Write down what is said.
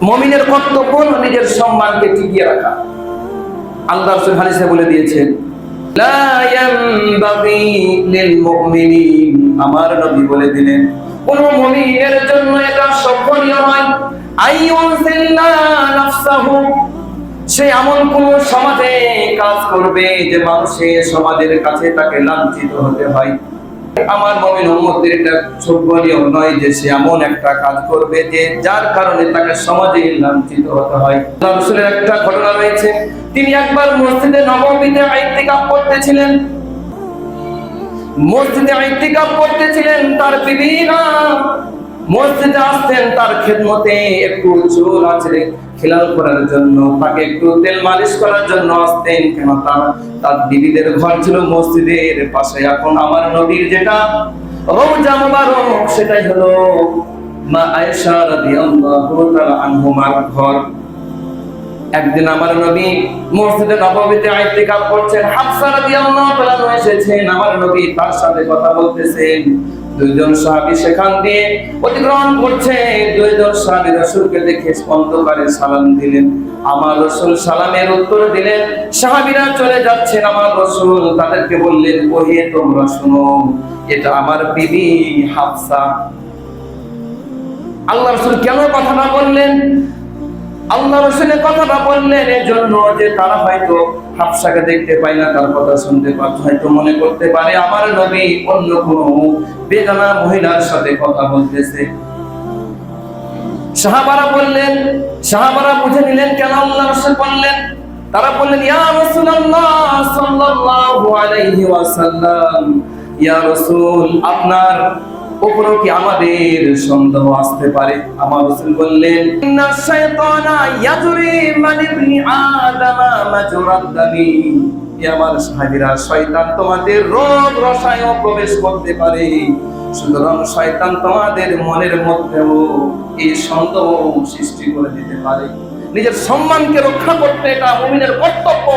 মুমিনের কর্তব্য নিজের সম্মানকে টিকিয়ে রাখা। আল্লাহ রাসূল হাদিসে বলে দিয়েছেন, লা ইয়ানবাগি লিল মুমিনিন, আমার নবী বলে দিলেন কোন মুমিনের জন্য এটা শোভনীয় নয় আইয়ুযিল্লা নাফসাহু, সে এমন কোন সমাজে কাজ করবে যে মানুষের সমাজের কাছে তাকে লাঞ্ছিত হতে হয়। আমার মুমিন উম্মতের এটা শোভনীয় নয় যে সে এমন একটা কাজ করবে যে যার কারণে তাকে সমাজে লাঞ্ছিত হতে হয়। আল্লাহ রাসূলের একটা ঘটনা রয়েছে, তিনি একবার মসজিদে নববীতে ইতিকাফ করতেছিলেন। মসজিদে ইতিকাফ করতেছিলেন, তার বিবিরা মসজিদে আসতেন তার খেদমতে একটু চুল আঁচড়ে খিলাল করার জন্য, তাকে একটু তেল মালিশ করার জন্য আসতেন। কেন তার বিবিদের ঘর ছিল মসজিদের পাশে। এখন আমার নবীর যেটা রওজা মুবারক সেটাই হলো মা আয়েশা রাদিয়াল্লাহু তাআলা আনহুমার ঘর। একদিন আমার নবী মসজিদে নববীতে ইতিকাফ করছেন, হাফসা রাদিয়াল্লাহু তাআলা এসেছেন, আমার নবী তার সাথে কথা বলতেছেন। দুইজন সাহাবী সেখান দিয়ে অতিক্রম করছে, দুইজন সাহাবী রাসূলকে দেখে অন্তরে সালাম দিলেন। আমার রাসূল সালামের উত্তর দিলেন, সাহাবীরা চলে যাচ্ছেন, আমার রাসূল তাদেরকে বললেন, ওহে তোমরা শুনো, এটা আমার বিবি হাফসা। আল্লাহ রাসূল কেন কথাটা বললেন? আল্লাহ রাসূলের কথাটা বললেন এজন্য যে তারা হয়তো হাফসাকে দেখতে পায় না, তার কথা শুনতে পাচ্ছে, হয়তো মনে করতে পারে আমার নবী অন্য কোনো বেগানা মহিলার সাথে কথা বলতেছে। সাহাবারা বুঝে নিলেন কেন আল্লাহ রাসূল বললেন। তারা বললেন, ইয়া রাসূলুল্লাহ সাল্লাল্লাহু আলাইহি ওয়াসাল্লাম, ইয়া রাসূল আপনার উপরও কি আমাদের সন্দেহ আসতে পারে? আমার রাসূল বললেন, ইন্না শাইতানা ইয়াজরি মান ইবনি আদামা মাজরাদ দামি, আমার সাহাবীরা শয়তান তোমাদের রোগ রসায়ন প্রবেশ করতে পারে, সুতরাং শয়তান তোমাদের মনের মধ্যেও এই সন্দেহ সৃষ্টি করে দিতে পারে। নিজের সম্মানকে রক্ষা করতে এটা মুমিনের কর্তব্য।